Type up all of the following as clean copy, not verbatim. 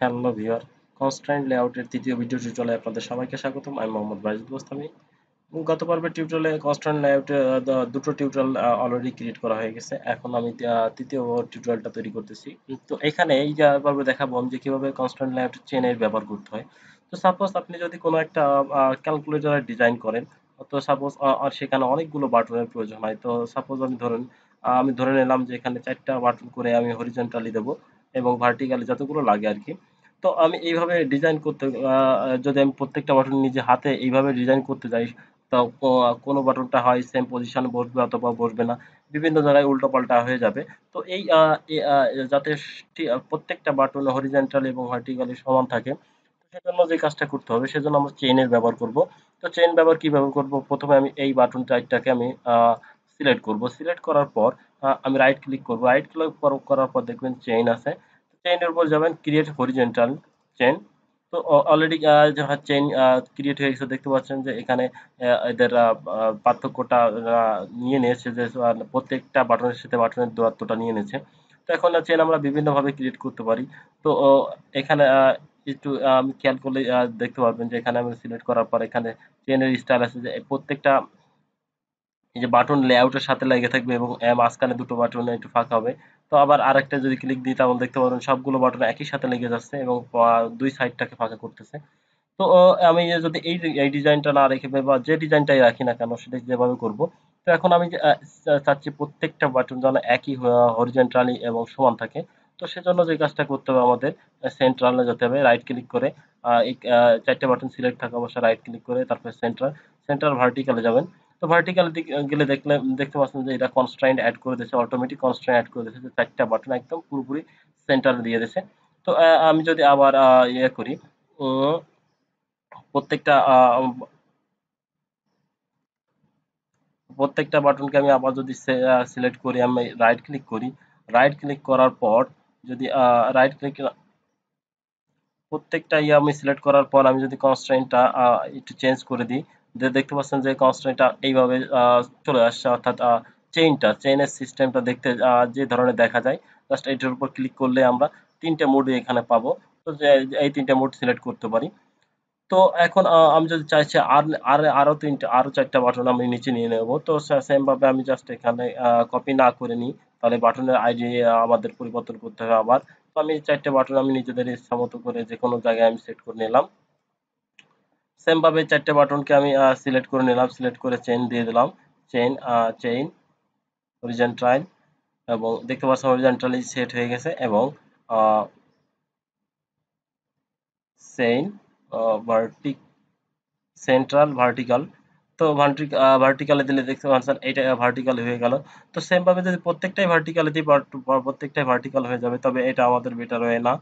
Hello viewer, constraint লেআউটের তৃতীয় video টিউটোরিয়ালে আপনাদের সবাইকে স্বাগতম। আমি মোহাম্মদ বাইজুল গোস্তামি। গত পর্বের টিউটোরিয়ালে কনস্ট্রেন্ট লেআউটে দুটো টিউটোরিয়াল অলরেডি ক্রিয়েট করা হয়ে গেছে। এখন আমি তৃতীয় টিউটোরিয়ালটা তৈরি করতেছি। তো এখানে এই যে পর্বে দেখাবো আমি যে কিভাবে কনস্ট্রেন্ট লেআউটের চেনের ব্যবহার করতে হয়। তো সাপোজ আপনি যদি কোনো একটা ক্যালকুলেটরের ডিজাইন করেন, তো সাপোজ সেখানে অনেকগুলো বাটনের প্রয়োজন হয়। তো সাপোজ আমি ধরে নিলাম যে এখানে 4টা বাটন করে আমি হরিজন্টালি দেবো এবং ভার্টিক্যালি যতগুলো লাগে আরকি। তো আমি এইভাবে ডিজাইন করতে যদি আমি প্রত্যেকটা বাটন নিজে হাতে এইভাবে ডিজাইন করতে যাই, তো কোনো বাটনটা হয় সেম পজিশনে বসবে অথবা বসবে না। বিভিন্ন জায়গায় উল্টোপাল্টা হয়ে যাবে। তো এই যাতে প্রত্যেকটা বাটন হরিজন্টাল এবং ভার্টিক্যালি সমান থাকে, সেজন্য যে কাজটা করতে হবে সেজন্য আমরা চেইনের ব্যবহার করব। তো চেইন কিভাবে করব? প্রথমে আমি এই বাটন টাইপটাকে আমি সিলেক্ট করব। সিলেক্ট করার পর আমি রাইট ক্লিক করব। রাইট ক্লিক করার পর দেখবেন চেইন আছে। চেইনের উপর যাবেন ক্রিয়েট হরিজন্টাল চেইন। তো অলরেডি যখন চেইন ক্রিয়েট হয়ে গেছে দেখতে পাচ্ছেন যে এখানে এদের পার্থক্যটা নিয়ে নিয়েছে যে প্রত্যেকটা বাটনের সাথে বাটনের দূরত্বটা নিয়ে নিয়েছে। তো এখন চেইন আমরা বিভিন্নভাবে ক্রিয়েট করতে পারি। তো এখানে একটু আমি খেয়াল করলে দেখতে পারবেন যে এখানে আমি সিলেক্ট করার পর এখানে চেইনের স্টাইল আছে যে প্রত্যেকটা এই যে বাটন লেআউটের সাথে লেগে থাকবে এবং মাঝখানে দুটো বাটন একটু ফাঁকা হবে। তো আবার আরেকটা যদি ক্লিক দিই তাহলে দেখতে পারবেন সবগুলো বাটন একই সাথে লেগে যাচ্ছে এবং দুই সাইডটাকে ফাঁকা করতেছে। তো আমি যদি এই ডিজাইনটা না রেখে বা যে ডিজাইনটাই রাখি না কেন সেটা যেভাবে করব। তো এখন আমি যে চাচ্ছি প্রত্যেকটা বাটন যেন একই হরিজন্টালি এবং সমান থাকে। তো সেজন্য যে কাজটা করতে হবে আমাদের সেন্ট্রালে যেতে হবে। রাইট ক্লিক করে এই ৪ টে বাটন সিলেক্ট থাকা অবস্থায় রাইট ক্লিক করে তারপরে সেন্টার ভার্টিক্যালে যাবেন। তো ভার্টিক্যাল গেলে দেখতে পাচ্ছেন যে এটা কনস্ট্রেইন্ট এড করে দিয়েছে, অটোমেটিক কনস্ট্রেইন্ট এড করে দিয়েছে যে ৪ টা বাটন একদম পুরোপুরি সেন্টারে দিয়ে দিয়েছে। তো আমি যদি আবার ইয়ে করি, উম প্রত্যেকটা প্রত্যেকটা বাটনকে আমি আবার যদি সিলেক্ট করি, আমি রাইট ক্লিক করি। রাইট ক্লিক করার পর যদি রাইট ক্লিক প্রত্যেকটা আমি সিলেক্ট করার পর আমি যদি কনস্ট্রেইনটা একটু চেঞ্জ করে দিই, দেখতে পাচ্ছেন যে কনস্ট্রেইনটা এইভাবে চলে আসছে, অর্থাৎ চেইনের সিস্টেমটা দেখতে যে ধরনের দেখা যায়, জাস্ট এটার উপর ক্লিক করলে আমরা ৩ টে মোডই এখানে পাবো। তো যে এই ৩ টে মোড সিলেক্ট করতে পারি। তো এখন আমি যদি চাইছি আরো ৪ টা বাটন আমি নিচে নিয়ে নেব। তো সেম ভাবে আমি জাস্ট এখানে কপি না করে নিই, তাহলে বাটনের আইডি আমাদের পরিবর্তন করতে হবে আবার। তো আমি ৪ টে বাটন আমি নিজেদের ইচ্ছামত করে যেকোনো জায়গায় আমি সেট করে নিলাম। সেম ভাবে ৪ টে বাটনকে আমি সিলেক্ট করে নিলাম। সিলেক্ট করে চেইন দিয়ে দিলাম। চেইন হরিজন্টাল এবং দেখতে পাচ্ছেন হরিজন্টালি সেট হয়ে গেছে এবং আ চেইন ভার্টিক সেন্ট্রাল ভার্টিক্যাল। তো ভার্টিক্যালে দিলে দেখতে পাচ্ছেন এইটা ভার্টিক্যাল হয়ে গেল। তো সেম ভাবে যদি প্রত্যেকটাই ভার্টিক্যালে দিই প্রত্যেকটাই ভার্টিক্যাল হয়ে যাবে, তবে এটা আমাদের বেটার ওয়ে না।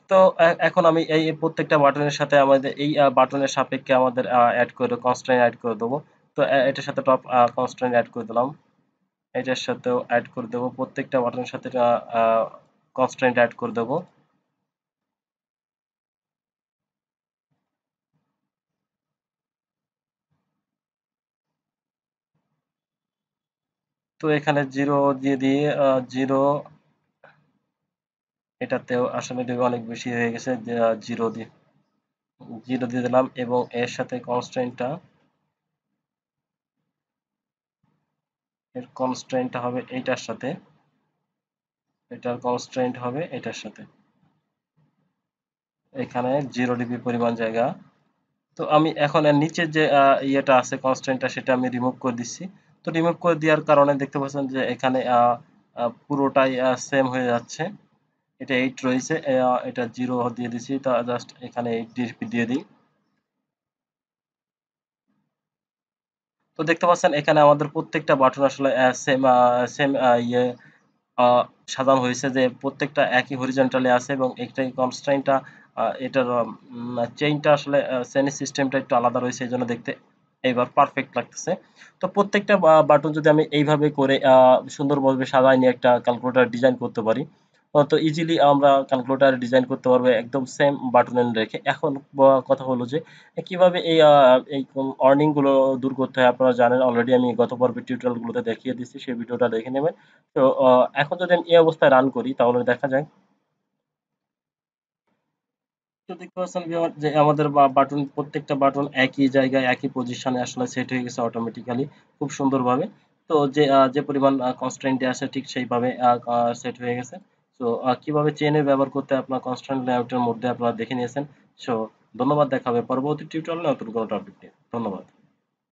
তো এখন আমি এই প্রত্যেকটা বাটনের সাথে আমাদের এই বাটনের সাপেক্ষে আমাদের এড করে কনস্ট্রেইন এড করে দেবো। তো এটার সাথে টপ কনস্ট্রেইন এড করে দিলাম। এটার সাথেও এড করে দেবো। প্রত্যেকটা বাটনের সাথে কনস্ট্রেইন এড করে দেবো। তো এখানে 0 দিয়ে দিয়ে 0 এটাতেও আসলে ডিগ্রি অনেক বেশি হয়ে গেছে, যে 0 দিয়ে দিলাম এবং এর সাথে কনস্ট্রেন্টটা হবে এইটার সাথে, এটার কনস্ট্রেন্ট হবে এটার সাথে। এখানে 0 ডিবি পরিমাণ জায়গা। তো আমি এখন এর নিচে যে ইয়েটা আছে কনস্ট্রেন্টটা সেটা আমি রিমুভ করে দিচ্ছি। তো রিমুভ করে দেওয়ার কারণে দেখতে পাচ্ছেন যে এখানে পুরোটাই সেম হয়ে যাচ্ছে। এটা 8 রয়েছে, এটা 0 দিয়ে দিচ্ছি। তো জাস্ট এখানে 8 দিয়ে দিই। তো দেখতে পাচ্ছেন এখানে আমাদের প্রত্যেকটা বাটন আসলে সেম ইয়ে আ সাজানো হয়েছে, যে প্রত্যেকটা একই হরিজন্টালি আছে এবং একটাই কনস্ট্রেইনটা এটার চেইনটা আসলে চেইনের সিস্টেমটা একটু আলাদা রয়েছে, এজন্য দেখতে এইবার পারফেক্ট লাগতেছে। তো প্রত্যেকটা বাটন যদি আমি এইভাবে করে সুন্দরভাবে সাজায় নিয়ে একটা ক্যালকুলেটর ডিজাইন করতে পারি, তো ইজিলি আমরা ক্যালকুলেটর ডিজাইন করতে পারবো একদম সেম বাটন রেখে। এখন কথা হলো যে কিভাবে এই অর্নিং গুলো দূর করতে হয় আপনারা জানেন অলরেডি, আমি গত পর্বের টিউটোরিয়াল গুলোতে দেখিয়ে দিচ্ছি, সেই ভিডিওটা দেখে নেবেন। তো এখন যদি আমি এই অবস্থায় রান করি তাহলে দেখা যায়, তো দেখতে পাচ্ছেন ভিউয়ার যে আমাদের বাটন, প্রত্যেকটা বাটন একই জায়গায় একই পজিশনে আসলে সেট হয়ে গেছে অটোমেটিক্যালি খুব সুন্দরভাবে। তো যে পরিমাণ কনস্ট্রেন্ট আসে ঠিক সেইভাবে সেট হয়ে গেছে। তো কিভাবে চেইনের ব্যবহার করতে হয় আপনার কনস্ট্রেন্ট লেআউটের মধ্যে আপনারা দেখে নিয়েছেন। সো ধন্যবাদ, দেখা হবে পরবর্তী টিউটোরিয়ালে নতুন কোনো টপিক নিয়ে। ধন্যবাদ।